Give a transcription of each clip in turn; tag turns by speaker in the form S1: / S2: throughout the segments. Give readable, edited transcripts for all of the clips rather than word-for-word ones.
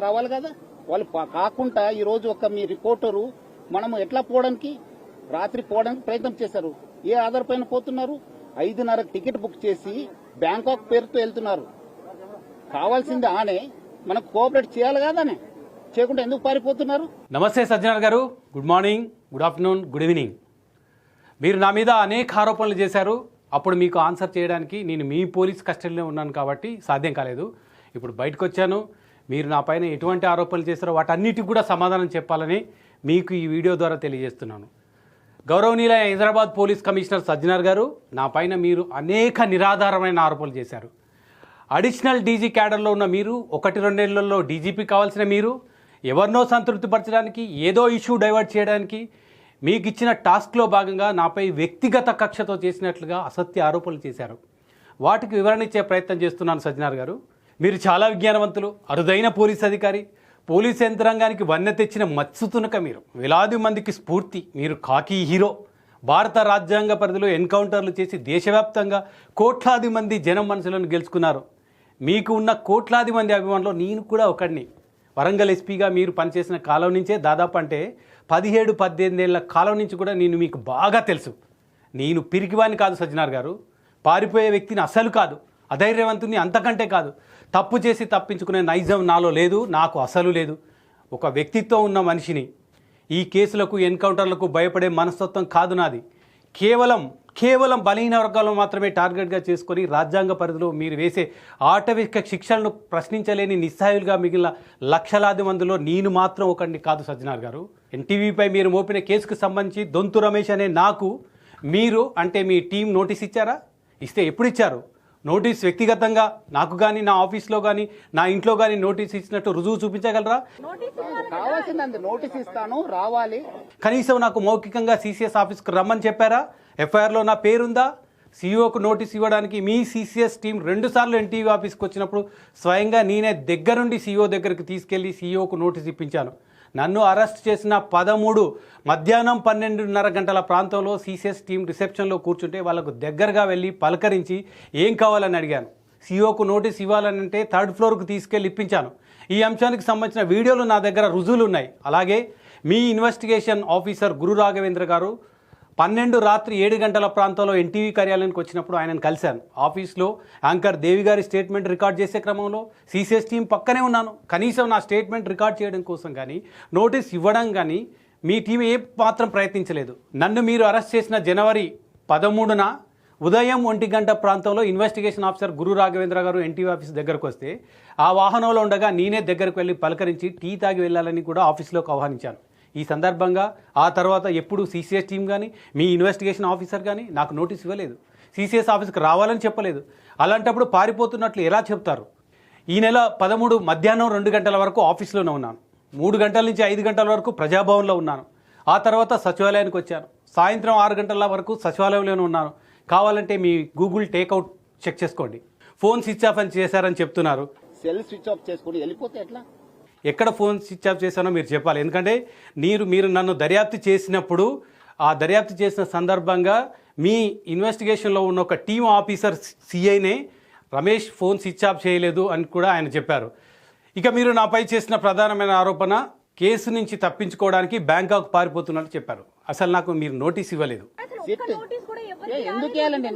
S1: రావాలి కదా. వాళ్ళు కాకుండా ఈరోజు ఒక మీ రిపోర్టరు మనము ఎట్లా పోవడానికి రాత్రి పోవడానికి ప్రయత్నం చేశారు. ఏ ఆధార్ పైన పోతున్నారు? 5:30 టికెట్ బుక్ చేసి బ్యాంకాక్ పేరుతో వెళ్తున్నారు. కావాల్సింది ఆనే మనకు కోఆపరేట్ చేయాలి కదానే, చేయకుండా ఎందుకు పారిపోతున్నారు?
S2: నమస్తే సజ్జనార్ గారు, good morning, good afternoon, good evening. మీరు నా మీద అనేక ఆరోపణలు చేశారు. అప్పుడు మీకు ఆన్సర్ చేయడానికి నేను మీ పోలీస్ కస్టడీలో ఉన్నాను కాబట్టి సాధ్యం కాలేదు. ఇప్పుడు బయటకు వచ్చాను. మీరు నా పైన ఎటువంటి ఆరోపణలు చేశారో వాటన్నిటికి కూడా సమాధానం చెప్పాలని మీకు ఈ వీడియో ద్వారా తెలియజేస్తున్నాను. గౌరవనీయుల హైదరాబాద్ పోలీస్ కమిషనర్ సజ్జనార్ గారు, నా పైన మీరు అనేక నిరాధారమైన ఆరోపణలు చేశారు. అడిషనల్ డీజీ క్యాడర్లో ఉన్న మీరు 1-2 నెలల్లో డీజీపీ కావాల్సిన మీరు ఎవరినో సంతృప్తిపరచడానికి, ఏదో ఇష్యూ డైవర్ట్ చేయడానికి మీకు ఇచ్చిన టాస్క్లో భాగంగా నాపై వ్యక్తిగత కక్షతో చేసినట్లుగా అసత్య ఆరోపణలు చేశారు. వాటికి వివరణ ఇచ్చే ప్రయత్నం చేస్తున్నాను సజ్జనార్ గారు. మీరు చాలా విజ్ఞానవంతులు, అరుదైన పోలీస్ అధికారి, పోలీస్ యంత్రాంగానికి వన్నె తెచ్చిన మత్సుతునక మీరు, వేలాది మందికి స్ఫూర్తి. మీరు కాకి హీరో. భారత రాజ్యాంగ పరిధిలో ఎన్కౌంటర్లు చేసి దేశవ్యాప్తంగా కోట్లాది మంది జనం మనసులను గెలుచుకున్నారు. మీకు ఉన్న కోట్లాది మంది అభిమానులు నేను కూడా ఒకడిని. వరంగల్ ఎస్పీగా మీరు పనిచేసిన కాలం నుంచే దాదాపు అంటే 17-18 ఏళ్ల కాలం నుంచి కూడా నేను మీకు బాగా తెలుసు. నేను పిరికివాణ్ణి కాదు సజ్జనార్ గారు, పారిపోయే వ్యక్తిని అసలు కాదు, అధైర్యవంతుని అంతకంటే కాదు. తప్పు చేసి తప్పించుకునే నైజం నాలో లేదు, నాకు అసలు లేదు. ఒక వ్యక్తిత్వం ఉన్న మనిషిని. ఈ కేసులకు, ఎన్కౌంటర్లకు భయపడే మనస్తత్వం కాదు నాది. కేవలం బలహీన వర్గాలను మాత్రమే టార్గెట్గా చేసుకొని రాజ్యాంగ పరిధిలో మీరు వేసే ఆటవిక శిక్షలను ప్రశ్నించలేని నిస్సహాయులుగా మిగిలిన లక్షలాది మందిలో నేను మాత్రం ఒకడిని కాదు సజ్జనార్ గారు. ఎన్టీవీపై మీరు మోపిన కేసుకు సంబంధించి దొంతు రమేష్ అనే నాకు మీరు అంటే మీ టీం నోటీస్ ఇచ్చారా? ఇస్తే ఎప్పుడు ఇచ్చారు? నోటీస్ వ్యక్తిగతంగా నాకు కానీ, నా ఆఫీస్లో కానీ, నా ఇంట్లో కానీ నోటీస్ ఇచ్చినట్టు రుజువు చూపించగలరా?
S1: కావాల్సింది నోటీస్ ఇస్తాను, రావాలి.
S2: కనీసం నాకు మౌఖికంగా సిసిఎస్ ఆఫీస్కి రమ్మని చెప్పారా? ఎఫ్ఐఆర్లో నా పేరుందా? సీఈఓకు నోటీస్ ఇవ్వడానికి మీ సిసిఎస్ టీం 2 సార్లు ఎన్టీవీ ఆఫీస్కి వచ్చినప్పుడు స్వయంగా నేనే దగ్గరుండి సీఈఓ దగ్గరికి తీసుకెళ్లి సీఈఓకు నోటీస్ ఇప్పించాను. నన్ను అరెస్ట్ చేసిన 13 మధ్యాహ్నం 12:30 గంటల ప్రాంతంలో సిసిఎస్ టీం రిసెప్షన్లో కూర్చుంటే వాళ్ళకు దగ్గరగా వెళ్ళి పలకరించి ఏం కావాలని అడిగాను. సీఈఓకు నోటీస్ ఇవ్వాలనంటే 3rd ఫ్లోర్కు తీసుకెళ్ళి ఇప్పించాను. ఈ అంశానికి సంబంధించిన వీడియోలు నా దగ్గర రుజువులు ఉన్నాయి. అలాగే మీ ఇన్వెస్టిగేషన్ ఆఫీసర్ గురు రాఘవేంద్ర గారు 12 రాత్రి 7 గంటల ప్రాంతంలో ఎన్టీవీ కార్యాలయానికి వచ్చినప్పుడు ఆయనను కలిశాను. ఆఫీస్లో యాంకర్ దేవి గారి స్టేట్మెంట్ రికార్డ్ చేసే క్రమంలో సిసిఎస్ టీం పక్కనే ఉన్నాను. కనీసం నా స్టేట్మెంట్ రికార్డ్ చేయడం కోసం కానీ, నోటీస్ ఇవ్వడం కానీ మీ టీం ఏ మాత్రం ప్రయత్నించలేదు. నన్ను మీరు అరెస్ట్ చేసిన జనవరి 13న ఉదయం 1 గంట ప్రాంతంలో ఇన్వెస్టిగేషన్ ఆఫీసర్ గురు రాఘవేంద్ర గారు ఎన్టీవీ ఆఫీస్ దగ్గరకు వస్తే ఆ వాహనంలో ఉండగా నేనే దగ్గరకు వెళ్ళి పలకరించి టీ తాగి వెళ్ళాలని కూడా ఆఫీస్లోకి ఆహ్వానించాను. ఈ సందర్భంగా ఆ తర్వాత ఎప్పుడు సిసిఎస్ టీం కానీ, మీ ఇన్వెస్టిగేషన్ ఆఫీసర్ కానీ నాకు నోటీస్ ఇవ్వలేదు. సిసిఎస్ ఆఫీస్కి రావాలని చెప్పలేదు. అలాంటప్పుడు పారిపోతున్నట్లు ఎలా చెప్తారు? ఈ నెల 13 మధ్యాహ్నం 2 గంటల వరకు ఆఫీస్లోనే ఉన్నాను. 3 గంటల నుంచి 5 గంటల వరకు ప్రజాభవన్లో ఉన్నాను. ఆ తర్వాత సచివాలయానికి వచ్చాను. సాయంత్రం 6 గంటల వరకు సచివాలయంలోనే ఉన్నాను. కావాలంటే మీ గూగుల్ టేక్అవుట్ చెక్ చేసుకోండి. ఫోన్ స్విచ్ ఆఫ్ అని చేశారని చెప్తున్నారు.
S1: సెల్ స్విచ్ ఆఫ్ చేసుకుని వెళ్ళిపోతే ఎట్లా?
S2: ఎక్కడ ఫోన్ స్విచ్ ఆఫ్ చేశానో మీరు చెప్పాలి. ఎందుకంటే మీరు నన్ను దర్యాప్తు చేసినప్పుడు ఆ దర్యాప్తు చేసిన సందర్భంగా మీ ఇన్వెస్టిగేషన్లో ఉన్న ఒక టీం ఆఫీసర్ సిఐనే రమేష్ ఫోన్ స్విచ్ ఆఫ్ చేయలేదు అని కూడా ఆయన చెప్పారు. ఇక మీరు నాపై చేసిన ప్రధానమైన ఆరోపణ కేసు నుంచి తప్పించుకోవడానికి బ్యాంకాక్ పారిపోతున్నట్టు చెప్పారు. అసలు నాకు మీరు నోటీస్ ఇవ్వలేదు.
S1: ఎందుకు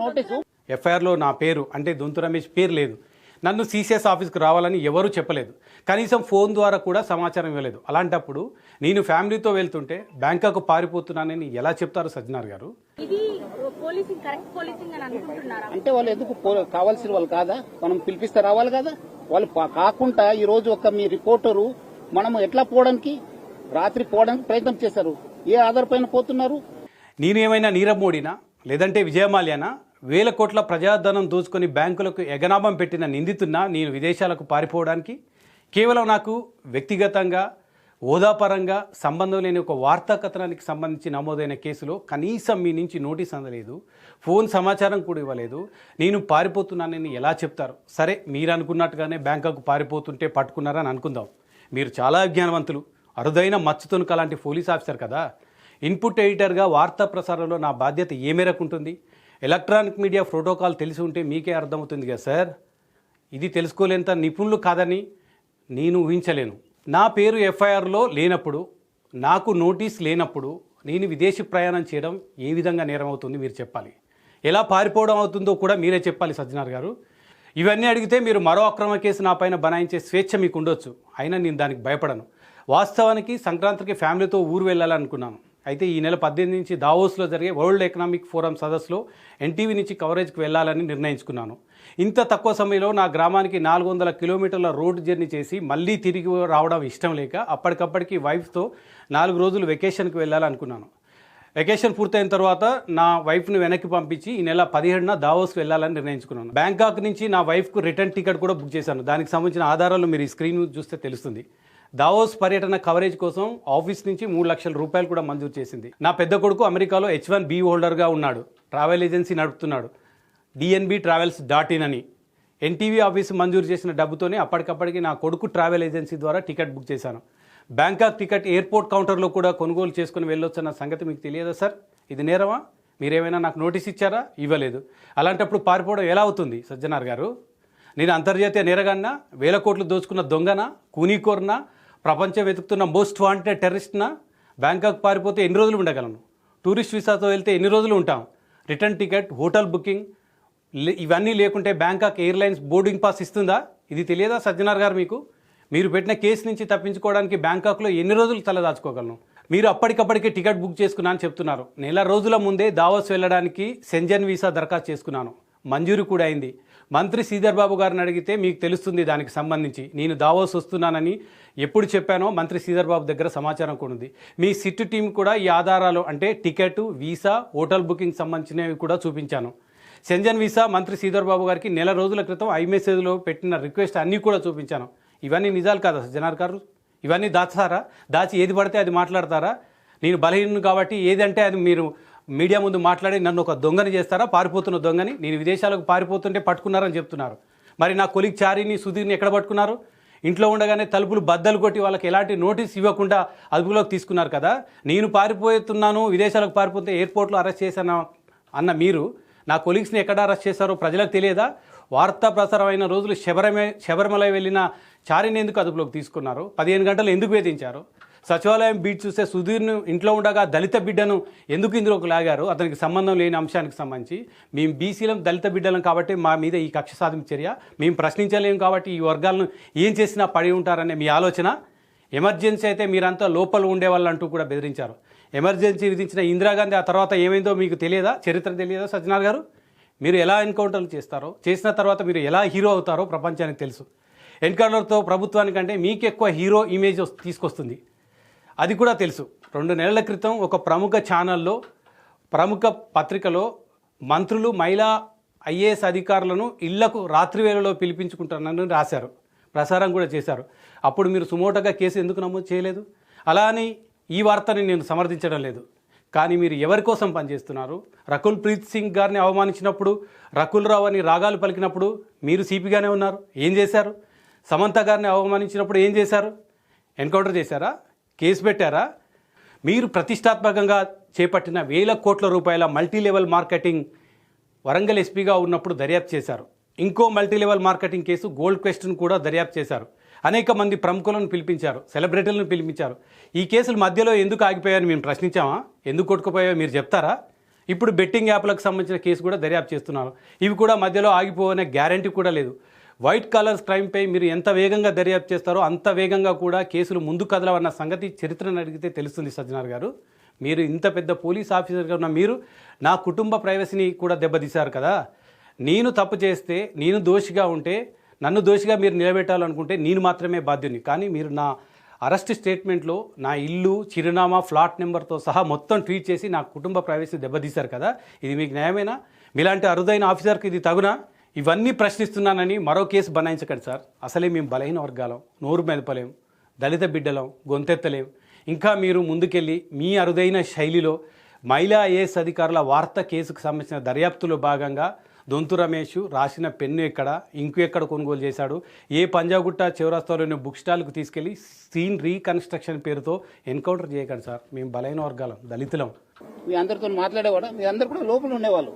S1: నోటీసు?
S2: ఎఫ్ఐఆర్లో నా పేరు అంటే దొంతు రమేష్ పేరు లేదు. నన్ను సిసిఎస్ ఆఫీస్కి రావాలని ఎవరూ చెప్పలేదు. కనీసం ఫోన్ ద్వారా కూడా సమాచారం ఇవ్వలేదు. అలాంటప్పుడు నేను ఫ్యామిలీతో వెళ్తుంటే బ్యాంకాక్ పారిపోతున్నానని ఎలా చెప్తారు సజ్జనార్ గారు?
S1: అంటే వాళ్ళు ఎందుకు కావాల్సిన వాళ్ళు కాదా? మనం పిలిపిస్తే రావాలి కదా. వాళ్ళు కాకుండా ఈరోజు ఒక మీ రిపోర్టరు మనము ఎట్లా పోవడానికి రాత్రి పోవడానికి ప్రయత్నం చేశారు. ఏ ఆధార్ పైన పోతున్నారు?
S2: నేను ఏమైనా నీరవ్ మోడీనా లేదంటే విజయమాల్యానా? వేల కోట్ల ప్రజాధనం దోచుకొని బ్యాంకులకు ఎగనామం పెట్టిన నిందితున్నా నేను విదేశాలకు పారిపోవడానికి? కేవలం నాకు వ్యక్తిగతంగా హోదాపరంగా సంబంధం లేని ఒక వార్తా కథనానికి సంబంధించి నమోదైన కేసులో కనీసం మీ నుంచి నోటీస్ అందలేదు, ఫోన్ సమాచారం కూడా ఇవ్వలేదు. నేను పారిపోతున్నానని ఎలా చెప్తారు? సరే, మీరు అనుకున్నట్టుగానే బ్యాంకాక్ పారిపోతుంటే పట్టుకున్నారని అనుకుందాం. మీరు చాలా జ్ఞానవంతులు, అరుదైన మచ్చుతునుక లాంటి పోలీస్ ఆఫీసర్ కదా. ఇన్పుట్ ఎడిటర్గా వార్తా ప్రసారంలో నా బాధ్యత ఏ మేరకు ఉంటుంది? ఎలక్ట్రానిక్ మీడియా ప్రోటోకాల్ తెలిసి ఉంటే మీకే అర్థమవుతుంది కదా సార్. ఇది తెలుసుకోలేంత నిపుణులు కాదని నేను ఊహించలేను. నా పేరు ఎఫ్ఐఆర్లో లేనప్పుడు, నాకు నోటీస్ లేనప్పుడు నేను విదేశీ ప్రయాణం చేయడం ఏ విధంగా నేరం అవుతుంది మీరు చెప్పాలి. ఎలా పారిపోవడం అవుతుందో కూడా మీరే చెప్పాలి సజ్జనార్ గారు. ఇవన్నీ అడిగితే మీరు మరో అక్రమ కేసు నా పైన బనాయించే స్వేచ్ఛ మీకు ఉండొచ్చు. అయినా నేను దానికి భయపడను. వాస్తవానికి సంక్రాంతికి ఫ్యామిలీతో ఊరు వెళ్ళాలనుకున్నాను. అయితే ఈ నెల 18 నుంచి దావోస్లో జరిగే వరల్డ్ ఎకనామిక్ ఫోరం సదస్సులో ఎన్టీవీ నుంచి కవరేజ్కి వెళ్ళాలని నిర్ణయించుకున్నాను. ఇంత తక్కువ సమయంలో నా గ్రామానికి 400 కిలోమీటర్ల రోడ్ జర్నీ చేసి మళ్ళీ తిరిగి రావడం ఇష్టం లేక అప్పటికప్పటికి వైఫ్తో 4 రోజులు వెకేషన్కి వెళ్ళాలనుకున్నాను. వెకేషన్ పూర్తయిన తర్వాత నా వైఫ్ని వెనక్కి పంపించి ఈ నెల 17న దావోస్కి వెళ్ళాలని నిర్ణయించుకున్నాను. బ్యాంకాక్ నుంచి నా వైఫ్కు రిటర్న్ టికెట్ కూడా బుక్ చేశాను. దానికి సంబంధించిన ఆధారాలు మీరు ఈ స్క్రీన్ చూస్తే తెలుస్తుంది. దావోస్ పర్యటన కవరేజ్ కోసం ఆఫీస్ నుంచి 3 లక్షల రూపాయలు కూడా మంజూరు చేసింది. నా పెద్ద కొడుకు అమెరికాలో H1B హోల్డర్గా ఉన్నాడు. ట్రావెల్ ఏజెన్సీ నడుపుతున్నాడు, dnbtravels.in అని. ఎన్టీవీ ఆఫీసు మంజూరు చేసిన డబ్బుతోనే అప్పటికప్పటికి నా కొడుకు ట్రావెల్ ఏజెన్సీ ద్వారా టికెట్ బుక్ చేశాను. బ్యాంకాక్ టికెట్ ఎయిర్పోర్ట్ కౌంటర్లో కూడా కొనుగోలు చేసుకుని వెళ్ళొచ్చన్న సంగతి మీకు తెలియదా సార్? ఇది నేరమా? మీరేమైనా నాకు నోటీస్ ఇచ్చారా? ఇవ్వలేదు. అలాంటప్పుడు పారిపోవడం ఎలా అవుతుంది సజ్జనార్ గారు? నేను అంతర్జాతీయ నేరగాన్నా, 1000 కోట్లు దోచుకున్న దొంగనా, కూనీకోర్నా, ప్రపంచం వెతుకుతున్న మోస్ట్ వాంటెడ్ టెర్రరిస్ట్నా? బ్యాంకాక్ పారిపోతే ఎన్ని రోజులు ఉండగలను? టూరిస్ట్ వీసాతో వెళ్తే ఎన్ని రోజులు ఉంటాం? రిటర్న్ టికెట్, హోటల్ బుకింగ్ ఇవన్నీ లేకుంటే బ్యాంకాక్ ఎయిర్లైన్స్ బోర్డింగ్ పాస్ ఇస్తుందా? ఇది తెలియదా సజ్జనార్ గారు మీకు? మీరు పెట్టిన కేసు నుంచి తప్పించుకోవడానికి బ్యాంకాక్లో ఎన్ని రోజులు తలదాచుకోగలను? మీరు అప్పటికప్పటికే టికెట్ బుక్ చేసుకున్నా అని చెప్తున్నారు. నెల రోజుల ముందే దావోస్ వెళ్ళడానికి సెంజన్ వీసా దరఖాస్తు చేసుకున్నాను. మంజూరు కూడా అయింది. మంత్రి శ్రీధర్ బాబు గారిని అడిగితే మీకు తెలుస్తుంది దానికి సంబంధించి. నేను దావోస్ వస్తున్నానని ఎప్పుడు చెప్పానో మంత్రి శ్రీధర్ బాబు దగ్గర సమాచారం కూడా ఉంది. మీ సిట్ టీం కూడా ఈ ఆధారాలు అంటే టికెట్, వీసా, హోటల్ బుకింగ్ సంబంధించినవి కూడా చూపించాను. సెంజన్ వీసా మంత్రి శ్రీధర్ బాబు గారికి నెల రోజుల క్రితం ఐమెసేజ్లో పెట్టిన రిక్వెస్ట్ అన్నీ కూడా చూపించాను. ఇవన్నీ నిజాలు కాదా సజ్జనార్ గారు? ఇవన్నీ దాచారా? దాచి ఏది పడితే అది మాట్లాడతారా? నేను బలహీనం కాబట్టి ఏదంటే అది మీరు మీడియా ముందు మాట్లాడి నన్ను ఒక దొంగని చేస్తారా? పారిపోతున్న దొంగని. నేను విదేశాలకు పారిపోతుంటే పట్టుకున్నారని చెప్తున్నారు. మరి నా కొలిగ్ చారీని, సుధీర్ని ఎక్కడ పట్టుకున్నారు? ఇంట్లో ఉండగానే తలుపులు బద్దలు కొట్టి వాళ్ళకి ఎలాంటి నోటీస్ ఇవ్వకుండా అదుపులోకి తీసుకున్నారు కదా. నేను పారిపోతున్నాను, విదేశాలకు పారిపోతే ఎయిర్పోర్ట్లో అరెస్ట్ చేశాను అన్న మీరు నా కొలీగ్స్ని ఎక్కడ అరెస్ట్ చేశారో ప్రజలకు తెలియదా? వార్తా ప్రసారమైన రోజులు శబరిమల వెళ్ళిన చారిని ఎందుకు అదుపులోకి తీసుకున్నారు? 15 గంటలు ఎందుకు వేధించారు? సచివాలయం బీట్ చూస్తే సుధీర్ను ఇంట్లో ఉండగా దళిత బిడ్డను ఎందుకు ఇందులోకి లాగారు? అతనికి సంబంధం లేని అంశానికి సంబంధించి మేము బీసీలం, దళిత బిడ్డలం కాబట్టి మా మీద ఈ కక్ష సాధింపు చర్య. మేము ప్రశ్నించలేము కాబట్టి ఈ వర్గాలను ఏం చేసినా పడి ఉంటారనే మీ ఆలోచన. ఎమర్జెన్సీ అయితే మీరంతా లోపల ఉండేవాళ్ళు అంటూ కూడా బెదిరించారు. ఎమర్జెన్సీ విధించిన ఇందిరాగాంధీ ఆ తర్వాత ఏమైందో మీకు తెలియదా? చరిత్ర తెలియదా సజ్జనార్ గారు? మీరు ఎలా ఎన్కౌంటర్లు చేస్తారో, చేసిన తర్వాత మీరు ఎలా హీరో అవుతారో ప్రపంచానికి తెలుసు. ఎన్కౌంటర్తో ప్రభుత్వానికంటే మీకు ఎక్కువ హీరో ఇమేజ్ తీసుకొస్తుంది, అది కూడా తెలుసు. 2 నెలల క్రితం ఒక ప్రముఖ ఛానల్లో, ప్రముఖ పత్రికలో మంత్రులు, మహిళా ఐఏఎస్ అధికారులను ఇళ్లకు రాత్రి వేళలో పిలిపించుకుంటున్నారని రాశారు, ప్రసారం కూడా చేశారు. అప్పుడు మీరు సుమోటోగా కేసు ఎందుకు నమోదు చేయలేదు? అలా అని ఈ వార్తని నేను సమర్థించడం లేదు. కానీ మీరు ఎవరి కోసం పనిచేస్తున్నారు? రకుల్ ప్రీత్ సింగ్ గారిని అవమానించినప్పుడు, రకుల్ రావు అని రాగాలు పలికినప్పుడు మీరు సిపిగానే ఉన్నారు. ఏం చేశారు? సమంత గారిని అవమానించినప్పుడు ఏం చేశారు? ఎన్కౌంటర్ చేశారా? కేసు పెట్టారా? మీరు ప్రతిష్టాత్మకంగా చేపట్టిన 1000 కోట్ల రూపాయల మల్టీలెవెల్ మార్కెటింగ్ వరంగల్ ఎస్పీగా ఉన్నప్పుడు దర్యాప్తు చేశారు. ఇంకో మల్టీలెవెల్ మార్కెటింగ్ కేసు గోల్డ్ క్వెస్ట్ను కూడా దర్యాప్తు చేశారు. అనేక మంది ప్రముఖులను పిలిపించారు, సెలబ్రిటీలను పిలిపించారు. ఈ కేసులు మధ్యలో ఎందుకు ఆగిపోయాయని మేము ప్రశ్నించామా? ఎందుకు కొట్టుకుపోయాయో మీరు చెప్తారా? ఇప్పుడు బెట్టింగ్ యాప్లకు సంబంధించిన కేసు కూడా దర్యాప్తు చేస్తున్నారు. ఇవి కూడా మధ్యలో ఆగిపోవనే గ్యారంటీ కూడా లేదు. వైట్ కాలర్స్ క్రైమ్పై మీరు ఎంత వేగంగా దర్యాప్తు చేస్తారో అంత వేగంగా కూడా కేసులు ముందు కదలవన్న సంగతి చరిత్రను అడిగితే తెలుస్తుంది సజ్జనార్ గారు. మీరు ఇంత పెద్ద పోలీస్ ఆఫీసర్గా ఉన్న మీరు నా కుటుంబ ప్రైవసీని కూడా దెబ్బతీశారు కదా. నేను తప్పు చేస్తే, నేను దోషిగా ఉంటే, నన్ను దోషిగా మీరు నిలబెట్టాలనుకుంటే నేను మాత్రమే బాధ్యుని. కానీ మీరు నా అరెస్ట్ స్టేట్మెంట్లో నా ఇల్లు, చిరునామా, ఫ్లాట్ నెంబర్తో సహా మొత్తం ట్వీట్ చేసి నా కుటుంబ ప్రైవసీ దెబ్బతీశారు కదా. ఇది మీకు న్యాయమేనా? మీలాంటి అరుదైన ఆఫీసర్కి ఇది తగునా? ఇవన్నీ ప్రశ్నిస్తున్నానని మరో కేసు బనాయించకండి సార్. అసలే మేము బలహీన వర్గాలం, నోరు మెదపలేం, దళిత బిడ్డలం, గొంతెత్తలేం. ఇంకా మీరు ముందుకెళ్ళి మీ అరుదైన శైలిలో మహిళా ఐఏఎస్ అధికారుల వార్త కేసుకు సంబంధించిన దర్యాప్తులో భాగంగా దొంతు రమేష్ రాసిన పెన్ను ఎక్కడ, ఇంకు ఎక్కడ కొనుగోలు చేశాడు, ఏ పంజాగుట్ట చౌరస్తాలోని బుక్ స్టాల్కు తీసుకెళ్లి సీన్ రీకన్స్ట్రక్షన్ పేరుతో ఎన్కౌంటర్ చేయకండి సార్. మేము బలహీన వర్గాలం, దళితులం.
S1: మీ అందరితో మాట్లాడేవాడు, మీ అందరు కూడా లోపల ఉండేవాళ్ళు.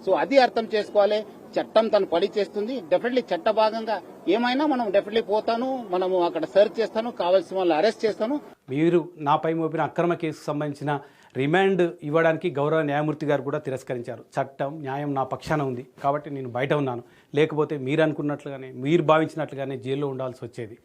S1: సో అది అర్థం చేసుకోవాలి. చట్టం తను పని చేస్తుంది. డెఫినెట్లీ చట్ట భాగంగా ఏమైనా మనం డెఫినెట్లీ పోతాను, మనము అక్కడ సెర్చ్ చేస్తాను, కావాల్సిన వాళ్ళు అరెస్ట్ చేస్తాను.
S2: మీరు నాపై మోపిన అక్రమ కేసుకు సంబంధించిన రిమాండ్ ఇవ్వడానికి గౌరవ న్యాయమూర్తి గారు కూడా తిరస్కరించారు. చట్టం న్యాయం నా పక్షాన ఉంది కాబట్టి నేను బయట ఉన్నాను, లేకపోతే మీరు అనుకున్నట్లుగానే మీరు భావించినట్లుగానే జైల్లో ఉండాల్సి వచ్చేది.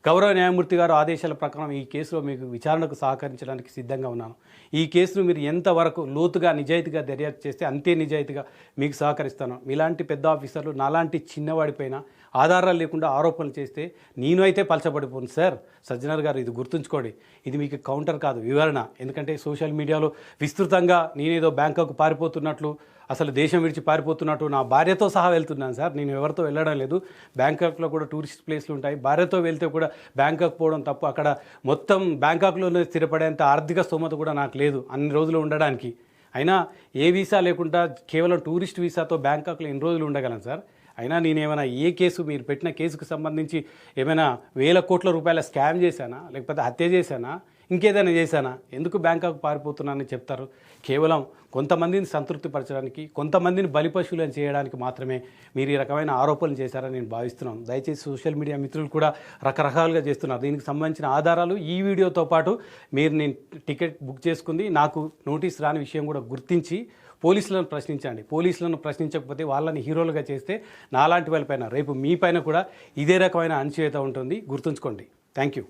S2: గౌరవ న్యాయమూర్తి గారు ఆదేశాల ప్రకారం ఈ కేసులో మీకు విచారణకు సహకరించడానికి సిద్ధంగా ఉన్నాను. ఈ కేసును మీరు ఎంతవరకు లోతుగా నిజాయితీగా దర్యాప్తు చేస్తే అంతే నిజాయితీగా మీకు సహకరిస్తాను. మీలాంటి పెద్ద ఆఫీసర్లు నాలాంటి చిన్నవాడిపైన ఆధారాలు లేకుండా ఆరోపణలు చేస్తే నేను అయితే పలచబడిపోను సార్. సజ్జనర్ గారు ఇది గుర్తుంచుకోండి. ఇది మీకు కౌంటర్ కాదు, వివరణ. ఎందుకంటే సోషల్ మీడియాలో విస్తృతంగా నేనేదో బ్యాంకాక్ పారిపోతున్నట్లు, అసలు దేశం విడిచి పారిపోతున్నట్టు, నా భార్యతో సహా వెళ్తున్నాను సార్. నేను ఎవరితో వెళ్ళడం లేదు. బ్యాంకాక్లో కూడా టూరిస్ట్ ప్లేస్లు ఉంటాయి. భార్యతో వెళ్తే కూడా బ్యాంకాక్ పోవడం తప్పు. అక్కడ మొత్తం బ్యాంకాక్లోనే స్థిరపడేంత ఆర్థిక స్తోమత కూడా నాకు లేదు అన్ని రోజులు ఉండడానికి. అయినా ఏ వీసా లేకుండా కేవలం టూరిస్ట్ వీసాతో బ్యాంకాక్లో ఎన్ని రోజులు ఉండగలను సార్? అయినా నేనేమైనా ఏ కేసు, మీరు పెట్టిన కేసుకు సంబంధించి ఏమైనా వేల కోట్ల రూపాయల స్కామ్ చేశానా, లేకపోతే హత్య చేశానా, ఇంకేదైనా చేశానా? ఎందుకు బ్యాంకాక్ పారిపోతున్నానని చెప్తారు? కేవలం కొంతమందిని సంతృప్తిపరచడానికి, కొంతమందిని బలిపశువులను చేయడానికి మాత్రమే మీరు ఈ రకమైన ఆరోపణలు చేశారని నేను భావిస్తున్నాను. దయచేసి సోషల్ మీడియా మిత్రులు కూడా రకరకాలుగా చేస్తున్నారు. దీనికి సంబంధించిన ఆధారాలు ఈ వీడియోతో పాటు నేను టికెట్ బుక్ చేసుకుంది, నాకు నోటీస్ రాని విషయం కూడా గుర్తించి పోలీసులను ప్రశ్నించండి. పోలీసులను ప్రశ్నించకపోతే వాళ్ళని హీరోలుగా చేస్తే నాలాంటి వాళ్ళపైన రేపు మీ పైన కూడా ఇదే రకమైన అణచివేత ఉంటుంది. గుర్తుంచుకోండి. Thank you.